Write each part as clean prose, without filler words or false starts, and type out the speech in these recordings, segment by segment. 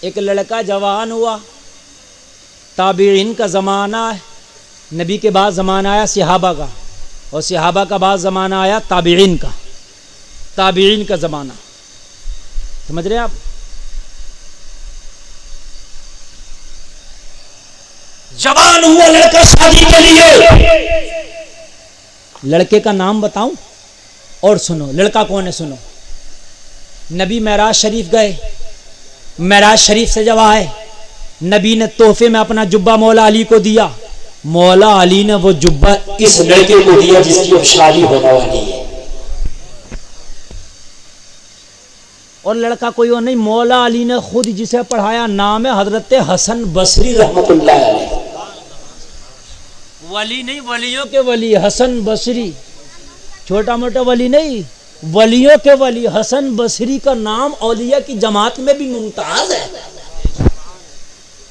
ایک لڑکا جوان ہوا، تابعین کا زمانہ ہے، نبی کے بعد زمانہ آیا صحابہ کا، اور صحابہ کا بعد زمانہ آیا تابعین کا، تابعین کا زمانہ، سمجھ رہے ہیں آپ؟ جوان ہوا لڑکا شادی کے لیے، لڑکے کا نام بتاؤں اور سنو، لڑکا کون ہے سنو۔ نبی معراج شریف گئے، معراج شریف سے جب آئے، نبی نے تحفے میں اپنا جبہ مولا علی کو دیا، مولا علی نے وہ جبہ اس لڑکے کو دیا جس کی اب شادی ہونے والی ہے، اور لڑکا کوئی اور نہیں، مولا علی نے خود جسے پڑھایا، نام ہے حضرت حسن بصری رحمۃ اللہ علیہ، ولی نہیں، ولیوں کے ولی حسن بصری، چھوٹا موٹا ولی نہیں، ولیوں کے ولی حسن بصری کا نام اولیاء کی جماعت میں بھی ممتاز ہے۔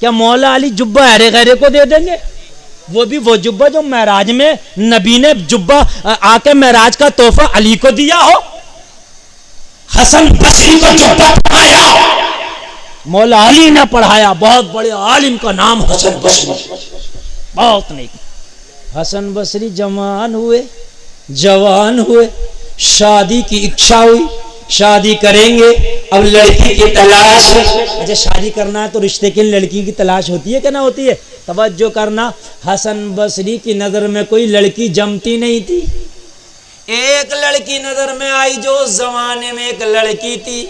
کیا مولا علی جبہ ارے غیرے کو دے دیں گے؟ وہ بھی وہ جبہ جو معراج میں نبی نے جبہ آ کے معراج کا تحفہ علی کو دیا ہو، حسن بصری کو جبہ پڑھایا، مولا علی نے پڑھایا، بہت بڑے عالم کا نام حسن بصری، بہت نہیں۔ حسن بصری جوان ہوئے، شادی کی اکشا ہوئی، شادی کریں گے، اب لڑکی کی تلاش ہے، اچھا شادی کرنا ہے تو رشتے کے لیے لڑکی کی تلاش ہوتی ہے کہ نہ ہوتی ہے؟ توجہ کرنا، حسن بصری کی نظر میں کوئی لڑکی جمتی نہیں تھی، ایک لڑکی نظر میں آئی جو اس زمانے میں ایک لڑکی تھی،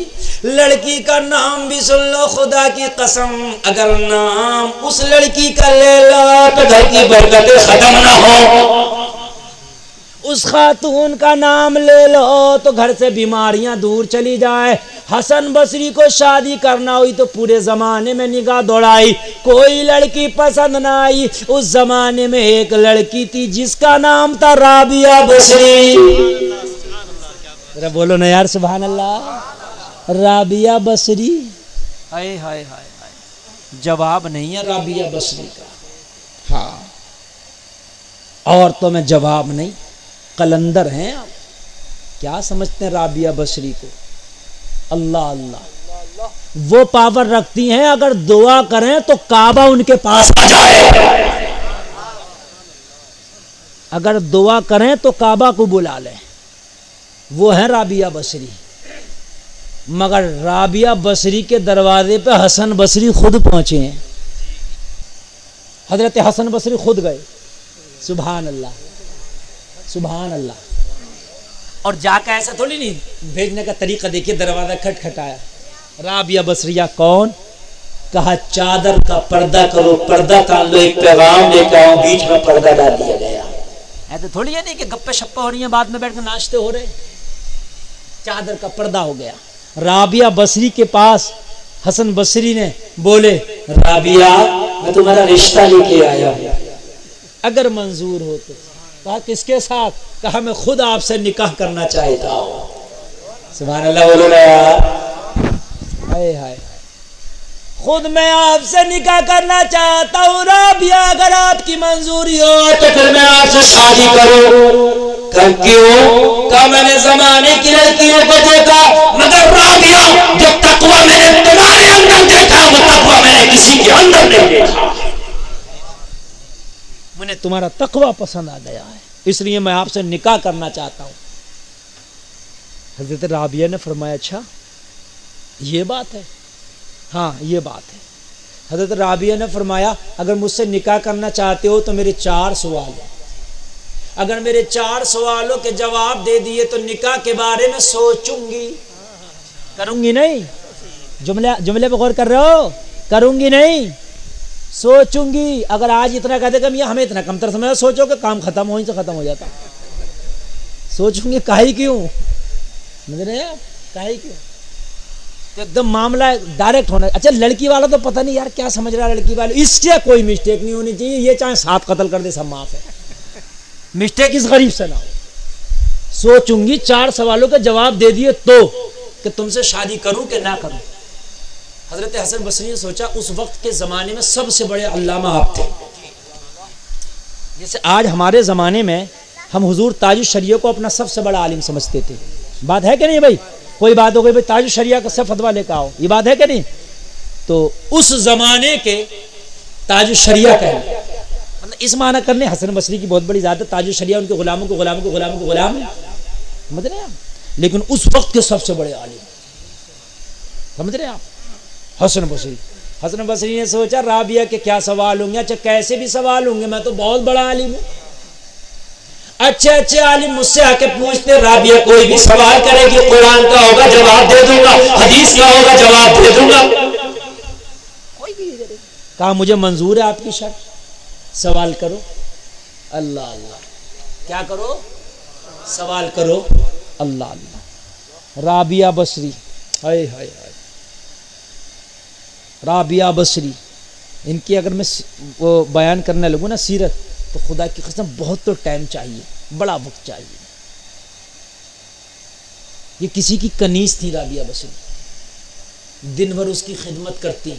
لڑکی کا نام بھی سن لو، خدا کی قسم اگر نام اس لڑکی کا لے لو تو گھر کی برکتیں ختم نہ ہو، اس خاتون کا نام لے لو تو گھر سے بیماریاں دور چلی جائے۔ حسن بصری کو شادی کرنا ہوئی تو پورے زمانے میں نگاہ دوڑائی، کوئی لڑکی پسند نہ آئی، اس زمانے میں ایک لڑکی تھی جس کا نام تھا رابعہ بصری، ذرا بولو نا یار سبحان اللہ، رابعہ بصری، ہائے ہائے ہائے ہائے، جواب نہیں ہے رابعہ بصری کا، ہاں عورتوں میں جواب نہیں، قلندر ہیں آپ، کیا سمجھتے ہیں رابعہ بصری کو؟ اللہ اللہ، وہ پاور رکھتی ہیں اگر دعا کریں تو کعبہ ان کے پاس آ جائے، اگر دعا کریں تو کعبہ کو بلا لیں، وہ ہیں رابعہ بصری۔ مگر رابعہ بصری کے دروازے پہ حسن بصری خود پہنچے ہیں، حضرت حسن بصری خود گئے، سبحان اللہ سبحان اللہ، اور جا کے ایسا تھوڑی نہیں، بھیجنے کا طریقہ دیکھیے، دروازہ کھٹکھٹایا، رابعہ بصریہ کون؟ کہا چادر کا پردہ کرو، پردہ تان لو، ایک پیغام لے کے آؤ، بیچ میں پردہ ڈال دیا گیا، ایسا تھوڑی ہے نہیں کہ گپے شپے ہو رہی ہیں، بعد میں بیٹھ کے ناشتے ہو رہے، چادر کا پردہ ہو گیا۔ رابعہ بصری کے پاس حسن بصری نے بولے، رابعہ میں تمہارا رشتہ لے کے آیا ہوں، اگر منظور ہو تو۔ کہا کس کے ساتھ؟ کہا میں خود آپ سے نکاح کرنا چاہتا ہوں، سبحان اللہ بولو نا یار، ہائے ہائے، خود میں آپ سے نکاح کرنا چاہتا ہوں رابعہ، اگر آپ کی منظوری ہو تو پھر میں آپ سے شادی کروں۔ کہ کیوں؟ کہ میں نے زمانے کی لڑکیوں کو دیکھا، مگر رابعہ جو تقویٰ میں نے تمہارے اندر دیکھا وہ تقویٰ میں نے کسی کے اندر نہیں دیکھا، مجھے تمہارا تقویٰ پسند آ گیا ہے، اس لیے میں آپ سے نکاح کرنا چاہتا ہوں۔ حضرت رابعہ نے فرمایا اچھا یہ بات ہے؟ ہاں یہ بات ہے۔ حضرت رابعہ نے فرمایا اگر مجھ سے نکاح کرنا چاہتے ہو تو میرے 4 سوال ہیں، اگر میرے 4 سوالوں کے جواب دے دیے تو نکاح کے بارے میں سوچوں گی، کروں گی نہیں، جملے پہ غور کر رہے ہو، کروں گی نہیں سوچوں گی۔ اگر آج اتنا کہتے کہ ہمیں اتنا کم تر سمجھا، سوچو کہ کام ختم ہو، سے ختم ہو جاتا، سوچوں گی کاہی کیوں، کاہی کیوں، ایک دم معاملہ ڈائریکٹ ہونا۔ اچھا لڑکی والا تو پتہ نہیں یار کیا سمجھ رہا ہے، لڑکی والا اس سے کوئی مسٹیک نہیں ہونی چاہیے، یہ چاہے 7 قتل کر دے سب معاف ہے، مسٹیک اس غریب سے نہ ہو۔ سوچوں گی، 4 سوالوں کے جواب دے دیے تو کہ تم سے شادی کروں کہ نہ کروں۔ حضرت حسن بصری نے سوچا اس وقت کے زمانے میں سب سے بڑے علامہ آپ تھے، جیسے آج ہمارے زمانے میں ہم حضور تاج الشریعہ کو اپنا سب سے بڑا عالم سمجھتے تھے، بات ہے کہ نہیں بھائی؟ کوئی بات ہو گئی بھائی تاج الشریعہ کا سے فتویٰ لے کے آؤ، یہ بات ہے کہ نہیں؟ تو اس زمانے کے تاج الشریعہ کہنے، مطلب اس معنی کرنے حسن بصری کی بہت بڑی ذات ہے، تاج الشریعہ ان کے غلاموں کو غلام سمجھ رہے ہیں آپ، لیکن اس وقت کے سب سے بڑے عالم، سمجھ رہے ہیں آپ، حسن بصری۔ حسن بصری نے سوچا رابعہ کے کیا سوال ہوں گے، اچھا کیسے بھی سوال ہوں گے، میں تو بہت بڑا عالم ہوں، اچھے عالم مجھ سے آ کے پوچھتے رابعہ کوئی بھی سوال کرے گی قرآن کا ہوگا جواب دے دوں گا، حدیث کا ہوگا جواب دے دوں گا، کوئی بھی کہا مجھے منظور ہے آپ کی شرط، سوال کرو۔ اللہ اللہ، کیا کرو؟ سوال کرو۔ اللہ اللہ، رابعہ بصری، ہائے ہائے ہائے، رابعہ بصری، ان کی اگر میں وہ بیان کرنے لگوں نا سیرت تو خدا کی قسم بہت تو ٹائم چاہیے، بڑا وقت چاہیے۔ یہ کسی کی کنیز تھی رابعہ بصری، دن بھر اس کی خدمت کرتی،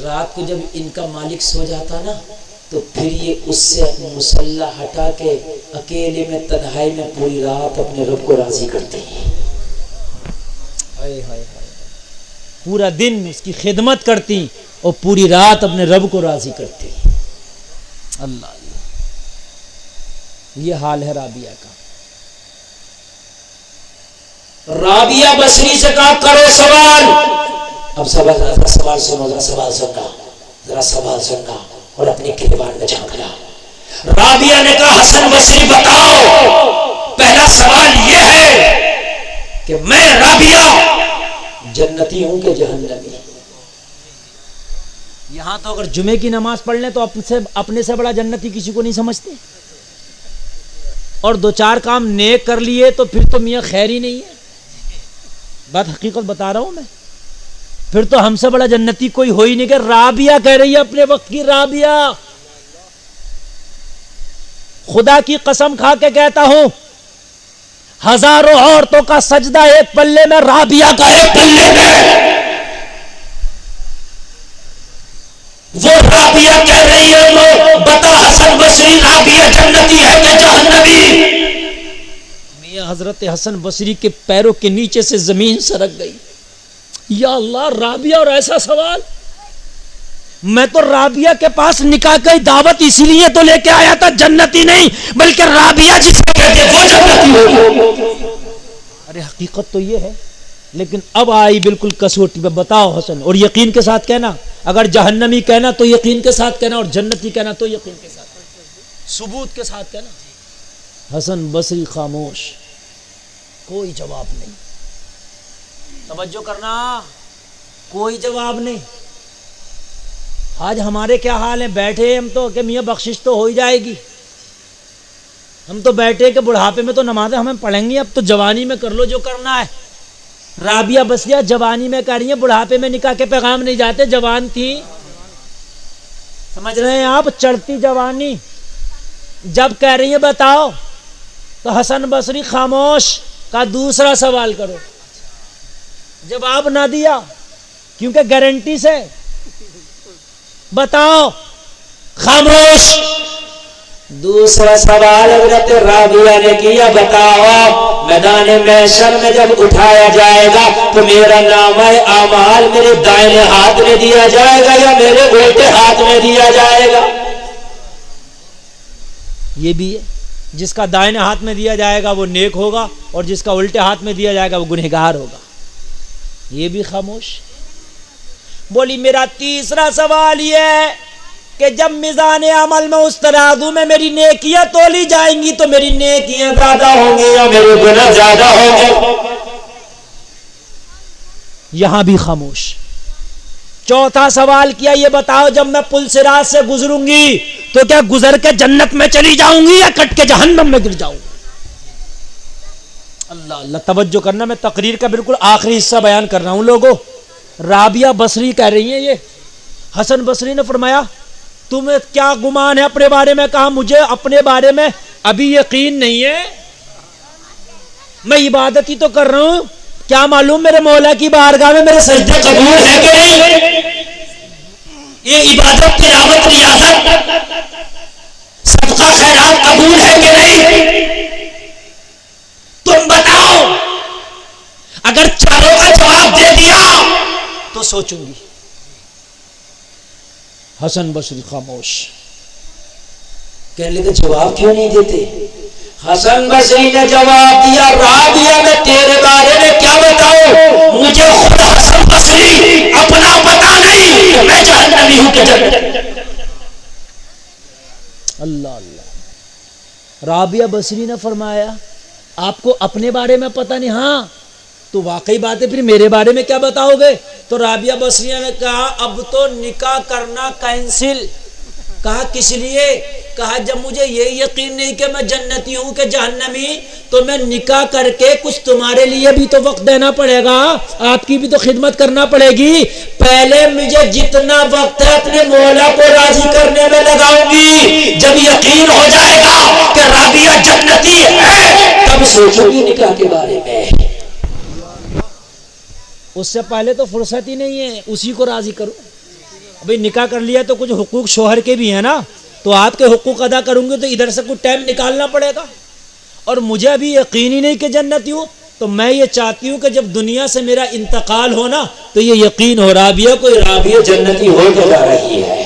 رات کو جب ان کا مالک سو جاتا نا تو پھر یہ اس سے اپنے مسلح ہٹا کے اکیلے میں تنہائی میں پوری رات اپنے رب کو راضی کرتی، پورا دن اس کی خدمت کرتی اور پوری رات اپنے رب کو راضی کرتی۔ اللہ اللہ، یہ حال ہے رابعہ کا۔ رابعہ بصری سے کہا کرو سوال، اب سوال سنو، ذرا سوال سننا اور اپنی کردار میں جھانکنا۔ رابعہ نے کہا حسن بصری بتاؤ، پہلا سوال یہ ہے کہ میں رابعہ جنتی ہوں کہ جہنمی؟ یہاں تو اگر جمعے کی نماز پڑھ لیں تو اپنے سے بڑا جنتی کسی کو نہیں سمجھتے، اور دو چار کام نیک کر لیے تو پھر تو میاں خیر ہی نہیں ہے، بات حقیقت بتا رہا ہوں میں، پھر تو ہم سے بڑا جنتی کوئی ہو ہی نہیں۔ کہ رابعہ کہہ رہی ہے اپنے وقت کی رابعہ، خدا کی قسم کھا کے کہتا ہوں ہزاروں عورتوں کا سجدہ ایک پلے میں، رابعہ کا ایک پلے میں۔ وہ رابعہ کہہ رہی ہے لوگ بتا حسن بصری رابعہ جنتی ہے کہ جہنمی؟ میاں حضرت حسن بصری کے پیروں کے نیچے سے زمین سرک گئی۔ یا اللہ، رابعہ اور ایسا سوال! میں تو رابعہ کے پاس نکاح کی دعوت اسی لیے تو لے کے آیا تھا، جنتی نہیں بلکہ رابعہ جسے کہتے وہ جنتی ہو۔ ارے حقیقت تو یہ ہے، لیکن اب آئی بالکل کسوٹی پہ، بتاؤ حسن، اور یقین کے ساتھ کہنا، اگر جہنمی کہنا تو یقین کے ساتھ کہنا، اور جنتی کہنا تو یقین کے ساتھ، ثبوت کے ساتھ کہنا۔ حسن بصری خاموش، کوئی جواب نہیں، توجہ کرنا، کوئی جواب نہیں۔ آج ہمارے کیا حال ہیں، بیٹھے ہم تو کہ میاں بخشش تو ہو ہی جائے گی، ہم تو بیٹھے کہ بڑھاپے میں تو نمازیں ہمیں پڑھیں گی، اب تو جوانی میں کر لو جو کرنا ہے۔ رابعہ بصریہ جوانی میں کہہ رہی ہیں، بڑھاپے میں نکاح کے پیغام نہیں جاتے، جوان تھی، سمجھ رہے ہیں آپ، چڑھتی جوانی جب کہہ رہی ہیں بتاؤ، تو حسن بصری خاموش، کا دوسرا سوال کرو، جواب نہ دیا کیونکہ گارنٹی سے، بتاؤ، خاموش۔ دوسرا سوال حضرت رابعہ نے کیا، بتاؤ میدان محشر میں جب اٹھایا جائے گا تو میرا نامہ اعمال میرے دائیں ہاتھ میں دیا جائے گا یا میرے الٹے ہاتھ میں دیا جائے گا؟ یہ بھی ہے، جس کا دائیں ہاتھ میں دیا جائے گا وہ نیک ہوگا، اور جس کا الٹے ہاتھ میں دیا جائے گا وہ گنہگار ہوگا۔ یہ بھی خاموش۔ بولی میرا تیسرا سوال یہ ہے کہ جب میزان عمل میں اس ترازو میں میری نیکیاں تولی جائیں گی تو میری نیکیاں زیادہ ہوں گی یا میرے گناہ زیادہ ہوں گے؟ یہاں بھی خاموش۔ چوتھا سوال کیا، یہ بتاؤ جب میں پل صراط سے گزروں گی تو کیا گزر کے جنت میں چلی جاؤں گی یا کٹ کے جہنم میں گر جاؤں گی؟ اللہ اللہ، توجہ کرنا، میں تقریر کا بالکل آخری حصہ بیان کر رہا ہوں لوگوں۔ رابعہ بصری کہہ رہی ہیں، یہ حسن بصری نے فرمایا تمہیں کیا گمان ہے اپنے بارے میں؟ کہا مجھے اپنے بارے میں ابھی یقین نہیں ہے، میں عبادت ہی تو کر رہا ہوں، کیا معلوم میرے مولا کی بارگاہ میں میرے سجدے قبول ہے کہ نہیں؟ یہ عبادت تلاوت ریاضت صدقہ خیرات قبول ہے کہ نہیں؟ تم بتاؤ۔ اگر چاروں کا جواب دے دیا تو سوچوں گی، حسن بصری خاموش. کہنے لگے جواب کیوں نہیں دیتے؟ حسن بصری نے جواب دیا رابعہ میں تیرے بارے میں کیا بتاؤں، مجھے خود حسن بصری اپنا پتا نہیں کہ میں جہنمی ہوں کہ جنتی. اللہ اللہ. رابعہ بصری نے فرمایا آپ کو اپنے بارے میں پتہ نہیں؟ ہاں. تو واقعی بات ہے، پھر میرے بارے میں کیا بتاؤ گے؟ تو رابعہ بصریہ نے کہا اب تو نکاح کرنا کینسل. کہا کس لیے؟ کہا جب مجھے یہ یقین نہیں کہ میں جنتی ہوں کہ جہنمی، تو میں نکاح کر کے کچھ تمہارے لیے بھی تو وقت دینا پڑے گا، آپ کی بھی تو خدمت کرنا پڑے گی. پہلے مجھے جتنا وقت ہے اپنے مولا کو راضی کرنے میں لگاؤں گی، جب یقین ہو جائے گا کہ رابعہ جنتی ہے تب سوچوں گی نکاح کے بارے میں. اس سے پہلے تو فرصت ہی نہیں ہے، اسی کو راضی کرو. ابھی نکاح کر لیا تو کچھ حقوق شوہر کے بھی ہیں نا، تو آپ کے حقوق ادا کروں گے تو ادھر سے کچھ ٹائم نکالنا پڑے گا. اور مجھے ابھی یقین ہی نہیں کہ جنتی ہوں، تو میں یہ چاہتی ہوں کہ جب دنیا سے میرا انتقال ہو نا تو یہ یقین ہو رابعہ کو رابعہ جنتی ہو کے جا رہی ہے.